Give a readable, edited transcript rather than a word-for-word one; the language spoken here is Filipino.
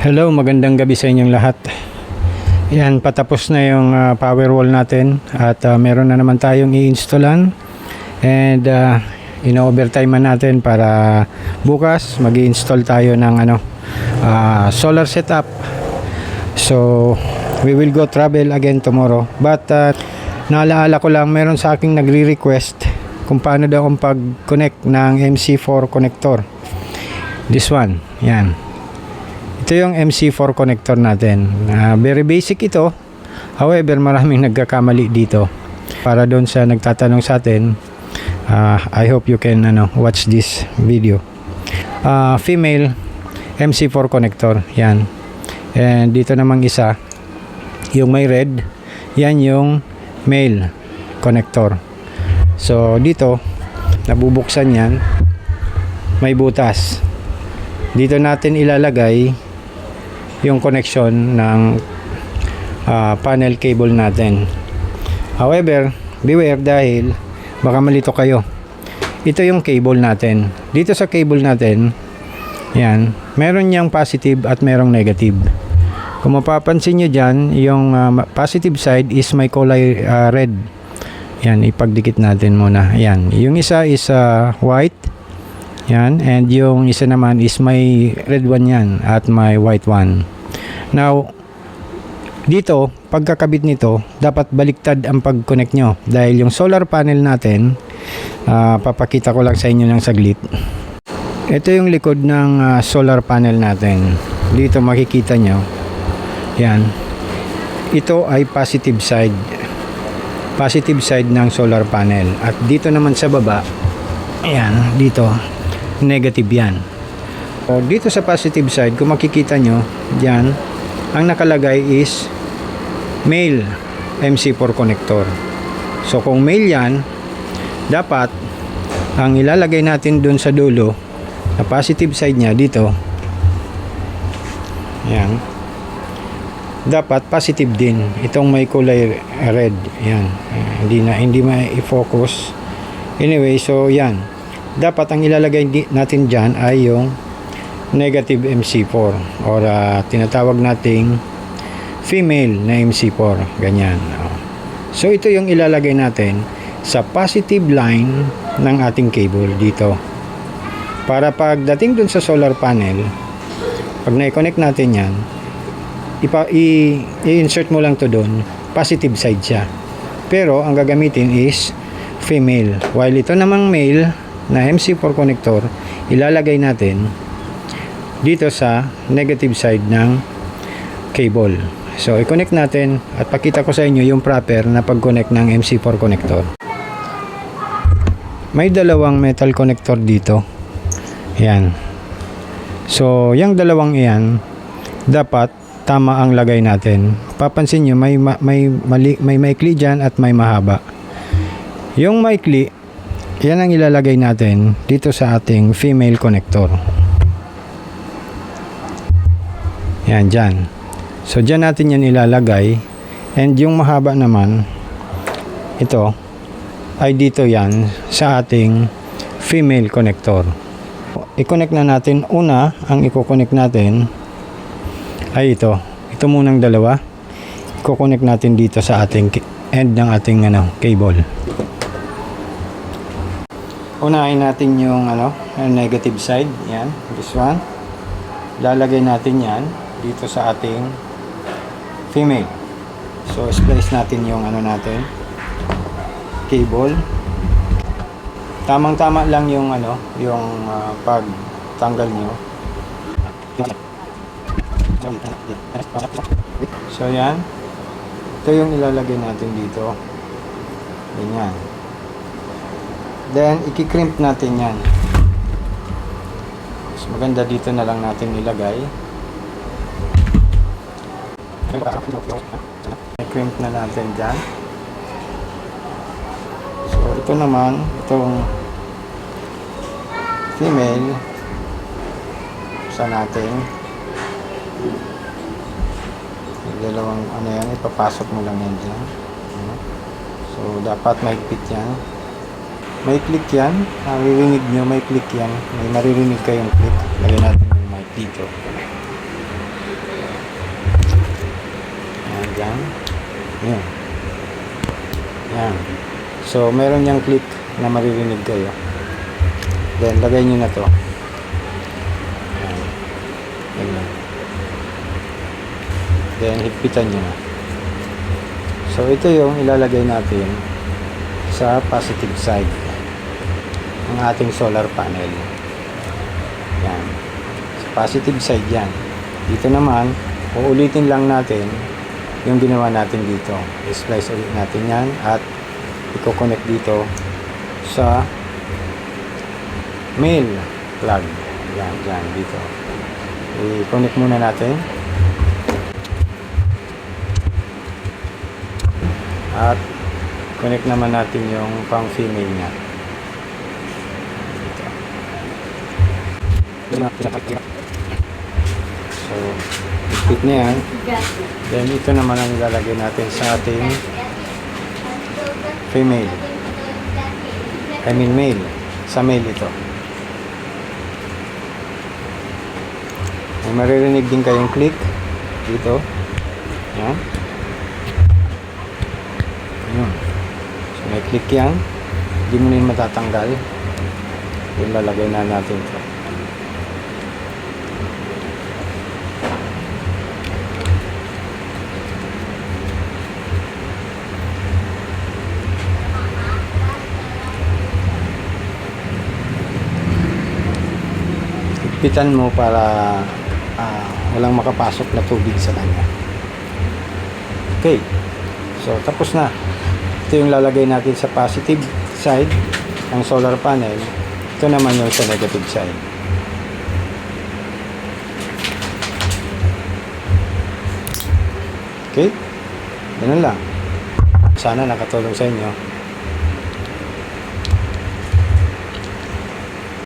Hello, magandang gabi sa inyong lahat. Yan, patapos na yung power wall natin at meron na naman tayong i-installan and ino-overtime natin para bukas mag-i-install tayo ng solar setup. So we will go travel again tomorrow, but naalaala ko lang, meron sa aking nagre-request kung paano daw akong pag-connect ng MC4 connector. This one, yan. Ito yung MC4 connector natin. Very basic ito. However, maraming nagkakamali dito. Para doon sa nagtatanong sa atin, I hope you can watch this video. Female MC4 connector. Yan. And dito namang isa, yung may red, yan yung male connector. So dito, nabubuksan yan, may butas. Dito natin ilalagay yung connection ng panel cable natin. However, beware dahil baka malito kayo. Ito yung cable natin. Dito sa cable natin, yan, meron niyang positive at merong negative. Kung mapapansin nyo dyan, yung positive side is may kulay red. Yan, ipagdikit natin muna. Yan, yung isa is white. Yan, and yung isa naman is may red one yan at may white one. Now, dito, pagkakabit nito, dapat baliktad ang pag-connect nyo. Dahil yung solar panel natin, papakita ko lang sa inyo ng saglit. Ito yung likod ng solar panel natin. Dito makikita nyo. Yan. Ito ay positive side. Positive side ng solar panel. At dito naman sa baba, ayan, dito, negative yan. So, dito sa positive side, kung makikita nyo dyan, ang nakalagay is male MC4 connector. So kung male yan, dapat ang ilalagay natin dun sa dulo na positive side nya dito, yan, dapat positive din itong may kulay red. Yan, hindi ma-focus anyway. So yan, dapat ang ilalagay natin dyan ay yung negative MC4 or tinatawag nating female na MC4, ganyan. So ito yung ilalagay natin sa positive line ng ating cable dito, para pagdating dun sa solar panel, pag na-connect natin yan, i-insert mo lang to dun, positive side siya, pero ang gagamitin is female, while ito namang male na MC4 connector ilalagay natin dito sa negative side ng cable. So i-connect natin at pakita ko sa inyo yung proper na pag-connect ng MC4 connector. May dalawang metal connector dito. Yan. So yung dalawang iyan, dapat tama ang lagay natin. Papansin nyo, may maikli dyan at may mahaba. Yung maikli, yan ang ilalagay natin dito sa ating female connector. Yan, dyan. So dyan natin yan ilalagay. And yung mahaba naman, ito ay dito yan sa ating female connector. I-connect na natin. Una, ang i-connect natin ay ito munang dalawa. I-connect natin dito sa ating end ng ating cable. Unahin natin yung negative side. Yan, this one. Lalagay natin yan dito sa ating female. So splice natin yung natin, cable. Tamang-tama lang yung yung pagtanggal nyo. So yan, ito yung ilalagay natin dito. Ganyan. Then i-crimp natin yan. Mas maganda dito na lang natin ilagay. I-crimp na natin dyan. So ito naman, itong female, sa natin dalawang yan, ipapasok mo lang yan dyan. So dapat may fit yan. May click yan, maririnig nyo, may click yan, may maririnig kayong click. Lagyan natin yung mic dito. Yan. Yan. Yan. So, meron niyang click na maririnig kayo. Then, lagay nyo na to. Yan. Yan. Then, higpitan nyo na. So, ito yung ilalagay natin sa positive side ng ating solar panel. Yan. Sa positive side yan. Dito naman, uulitin lang natin yung ginawa natin dito. I-splice ulit natin yan at i-connect dito sa main plug. Yan, yan, dito. I-connect muna natin. At connect naman natin yung pang female niya. So, i-fit na yan. Then, ito naman ang ilalagay natin sa ating female. I mean male. Sa male ito. May maririnig din kayong click dito. Yan. Yun. So, may click yan. Hindi mo na yun matatanggal. Yung lalagay na natin ito. Higpitan mo para walang makapasok na tubig sa kanya. Okay. So, tapos na. Ito yung lalagay natin sa positive side ng solar panel. Ito naman yung sa negative side. Okay? Ganun lang. Sana nakatulong sa inyo.